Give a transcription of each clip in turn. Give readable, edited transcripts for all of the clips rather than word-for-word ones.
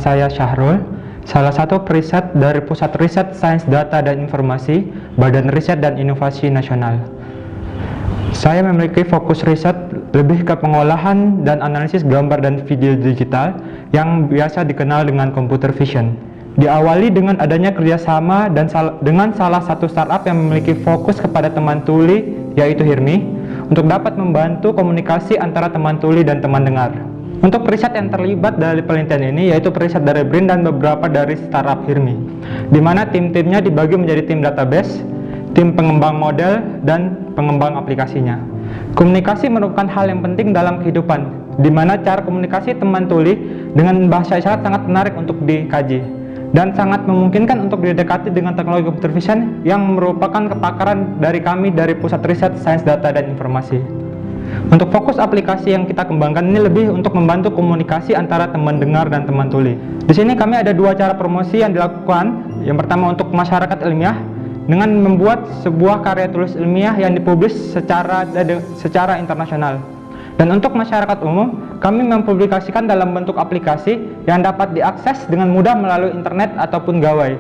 saya Syahrul, salah satu periset dari Pusat Riset Sains Data dan Informasi, Badan Riset dan Inovasi Nasional. Saya memiliki fokus riset lebih ke pengolahan dan analisis gambar dan video digital yang biasa dikenal dengan computer vision. Diawali dengan adanya kerjasama dengan salah satu startup yang memiliki fokus kepada teman tuli, yaitu Hirmi, untuk dapat membantu komunikasi antara teman tuli dan teman dengar. Untuk periset yang terlibat dari penelitian ini yaitu periset dari BRIN dan beberapa dari startup Hirmi, di mana tim-timnya dibagi menjadi tim database, tim pengembang model, dan pengembang aplikasinya. Komunikasi merupakan hal yang penting dalam kehidupan, di mana cara komunikasi teman tuli dengan bahasa isyarat sangat menarik untuk dikaji dan sangat memungkinkan untuk didekati dengan teknologi computer vision yang merupakan kepakaran dari kami dari Pusat Riset Sains Data dan Informasi. Untuk fokus aplikasi yang kita kembangkan ini lebih untuk membantu komunikasi antara teman dengar dan teman tuli. Di sini kami ada dua cara promosi yang dilakukan. Yang pertama untuk masyarakat ilmiah dengan membuat sebuah karya tulis ilmiah yang dipublis secara internasional. Dan untuk masyarakat umum, kami mempublikasikan dalam bentuk aplikasi yang dapat diakses dengan mudah melalui internet ataupun gawai.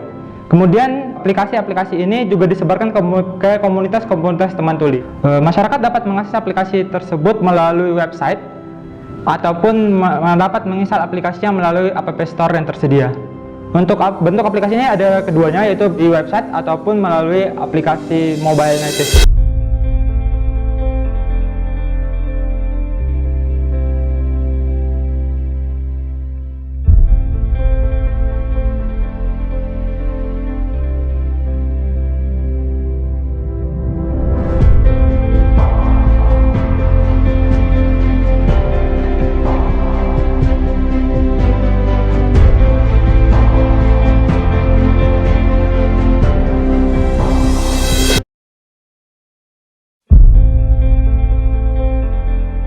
Kemudian aplikasi-aplikasi ini juga disebarkan ke komunitas-komunitas teman tuli. Masyarakat dapat mengakses aplikasi tersebut melalui website ataupun dapat menginstal aplikasinya melalui App Store yang tersedia. Untuk bentuk aplikasinya ada keduanya, yaitu di website ataupun melalui aplikasi mobile native.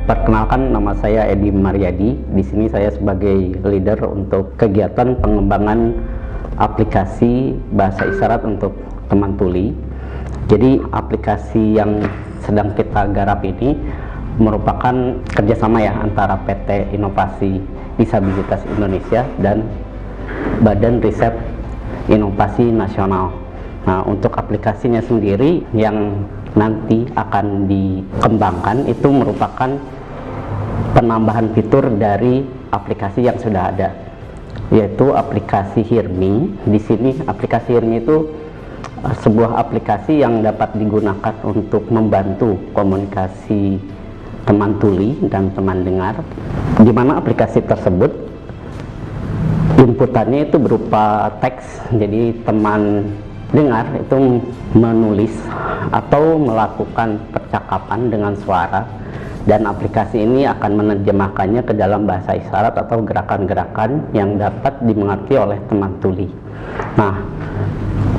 Perkenalkan, nama saya Edi Mariadi. Di sini saya sebagai leader untuk kegiatan pengembangan aplikasi bahasa isyarat untuk teman tuli. Jadi aplikasi yang sedang kita garap ini merupakan kerjasama ya antara PT Inovasi Disabilitas Indonesia dan Badan Riset Inovasi Nasional. Nah, untuk aplikasinya sendiri yang nanti akan dikembangkan itu merupakan penambahan fitur dari aplikasi yang sudah ada, yaitu aplikasi Hirmi. Di sini aplikasi Hirmi itu sebuah aplikasi yang dapat digunakan untuk membantu komunikasi teman tuli dan teman dengar, di mana aplikasi tersebut inputannya itu berupa teks. Jadi teman dengar itu menulis atau melakukan percakapan dengan suara, dan aplikasi ini akan menerjemahkannya ke dalam bahasa isyarat atau gerakan-gerakan yang dapat dimengerti oleh teman tuli. Nah,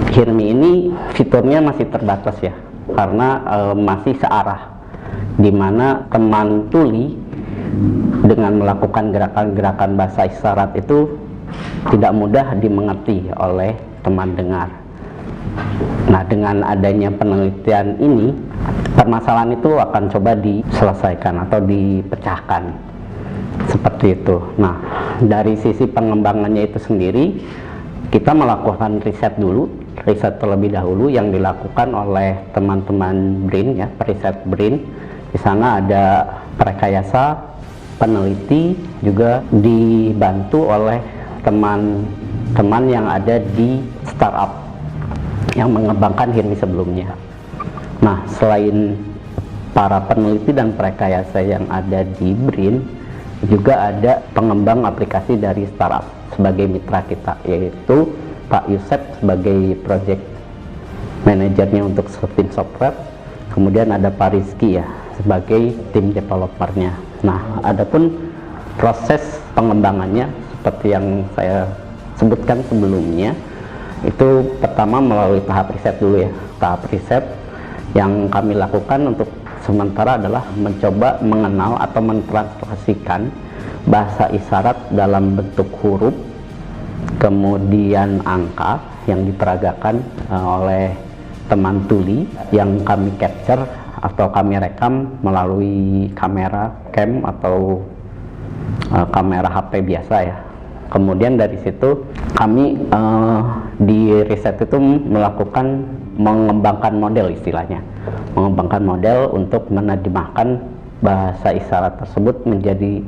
Hirmi ini fiturnya masih terbatas ya, karena masih searah, di mana teman tuli dengan melakukan gerakan-gerakan bahasa isyarat itu tidak mudah dimengerti oleh teman dengar. Nah, dengan adanya penelitian ini, permasalahan itu akan coba diselesaikan atau dipecahkan seperti itu. Nah, dari sisi pengembangannya itu sendiri, kita melakukan riset terlebih dahulu yang dilakukan oleh teman-teman BRIN ya, periset BRIN. Di sana ada perekayasa, peneliti, juga dibantu oleh teman-teman yang ada di startup yang mengembangkan Hirmi sebelumnya. Nah, selain para peneliti dan perekayasa yang ada di BRIN, juga ada pengembang aplikasi dari startup sebagai mitra kita, yaitu Pak Yusef sebagai project manajernya untuk tim software, kemudian ada Pak Rizky ya sebagai tim developernya. Nah, adapun proses pengembangannya seperti yang saya sebutkan sebelumnya, itu pertama melalui tahap riset dulu ya. Tahap riset yang kami lakukan untuk sementara adalah mencoba mengenal atau mentranslasikan bahasa isyarat dalam bentuk huruf, kemudian angka yang diperagakan oleh teman tuli yang kami capture atau kami rekam melalui kamera cam atau kamera HP biasa ya, Kemudian dari situ kami di riset itu melakukan mengembangkan model istilahnya, mengembangkan model untuk menerjemahkan bahasa isyarat tersebut menjadi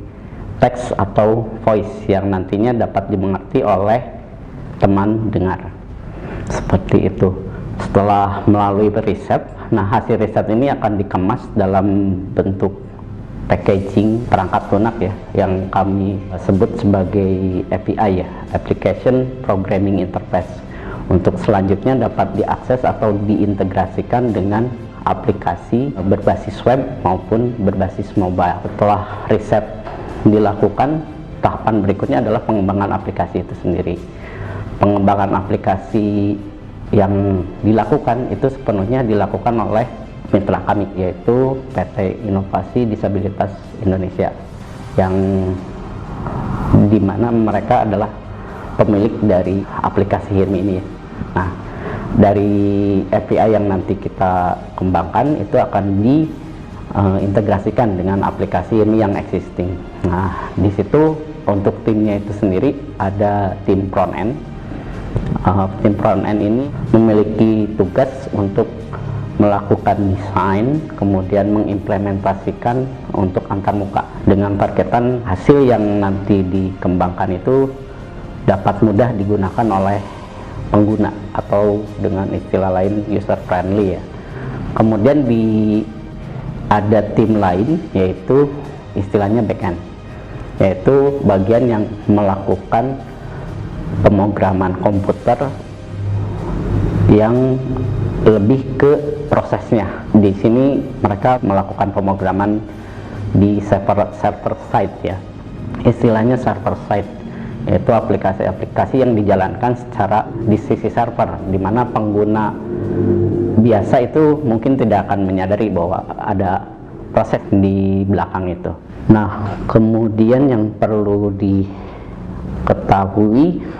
teks atau voice yang nantinya dapat dimengerti oleh teman dengar. Seperti itu. Setelah melalui riset, nah hasil riset ini akan dikemas dalam bentuk packaging perangkat lunak ya, yang kami sebut sebagai API ya, Application Programming Interface. Untuk selanjutnya dapat diakses atau diintegrasikan dengan aplikasi berbasis web maupun berbasis mobile. Setelah riset dilakukan, tahapan berikutnya adalah pengembangan aplikasi itu sendiri. Pengembangan aplikasi yang dilakukan itu sepenuhnya dilakukan oleh mitra kami, yaitu PT Inovasi Disabilitas Indonesia, yang dimana mereka adalah pemilik dari aplikasi HIRMI ini ya. Nah, dari API yang nanti kita kembangkan itu akan diintegrasikan dengan aplikasi HIRMI yang existing. Nah, di situ untuk timnya itu sendiri ada tim front end. Tim front end ini memiliki tugas untuk melakukan desain, kemudian mengimplementasikan untuk antarmuka dengan targetan hasil yang nanti dikembangkan itu dapat mudah digunakan oleh pengguna atau dengan istilah lain user friendly ya. Kemudian ada tim lain yaitu istilahnya backend, yaitu bagian yang melakukan pemrograman komputer yang lebih ke prosesnya. Di sini mereka melakukan pemrograman di server side ya. Istilahnya server side, yaitu aplikasi-aplikasi yang dijalankan secara di sisi server, di mana pengguna biasa itu mungkin tidak akan menyadari bahwa ada proses di belakang itu. Nah, kemudian yang perlu diketahui,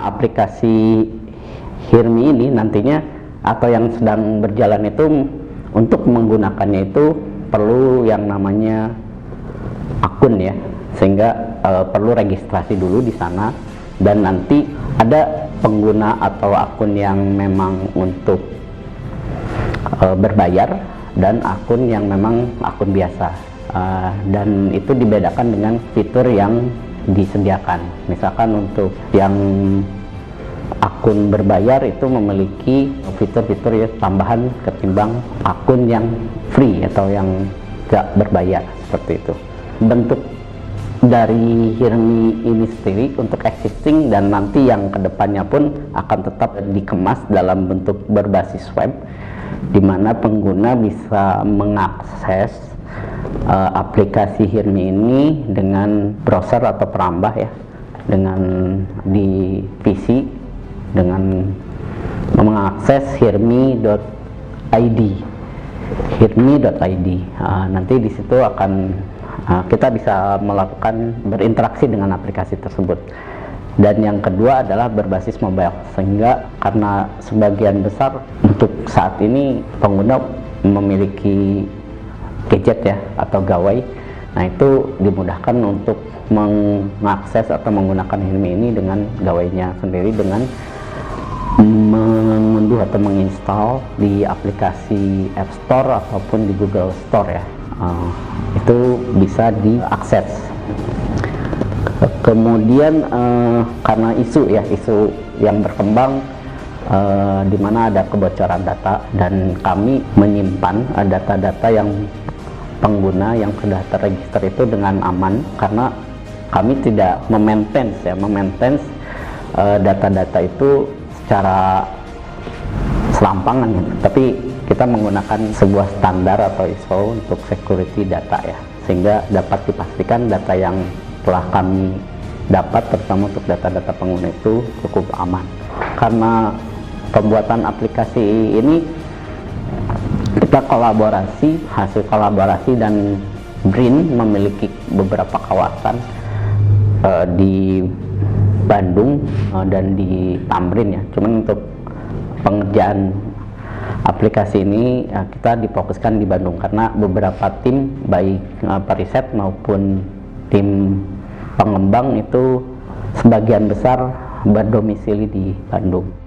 aplikasi HIRMI ini nantinya atau yang sedang berjalan itu untuk menggunakannya itu perlu yang namanya akun ya, sehingga perlu registrasi dulu di sana, dan nanti ada pengguna atau akun yang memang untuk berbayar dan akun yang memang akun biasa, dan itu dibedakan dengan fitur yang disediakan. Misalkan untuk yang akun berbayar itu memiliki fitur-fitur ya tambahan ketimbang akun yang free atau yang gak berbayar, seperti itu. Bentuk dari HIRMI ini sendiri untuk existing dan nanti yang kedepannya pun akan tetap dikemas dalam bentuk berbasis web, di mana pengguna bisa mengakses aplikasi HIRMI ini dengan browser atau perambah ya, dengan di PC, dengan mengakses hirmi.id. Nanti di situ akan kita bisa melakukan berinteraksi dengan aplikasi tersebut. Dan yang kedua adalah berbasis mobile, sehingga karena sebagian besar untuk saat ini pengguna memiliki gadget ya atau gawai, nah itu dimudahkan untuk mengakses atau menggunakan HIRMI ini dengan gawainya sendiri, dengan mengunduh atau menginstal di aplikasi App Store ataupun di Google Store ya. Itu bisa diakses. Kemudian karena isu yang berkembang, di mana ada kebocoran data, dan kami menyimpan data-data yang pengguna yang sudah terregister itu dengan aman, karena kami tidak memaintain data-data itu secara serampangan, tapi kita menggunakan sebuah standar atau ISO untuk security data ya, sehingga dapat dipastikan data yang telah kami dapat, terutama untuk data-data pengguna itu cukup aman. Karena pembuatan aplikasi ini kita hasil kolaborasi, dan BRIN memiliki beberapa kawasan di Bandung dan di Tamrin ya. Cuman untuk pengerjaan aplikasi ini kita difokuskan di Bandung, karena beberapa tim baik periset maupun tim pengembang itu sebagian besar berdomisili di Bandung.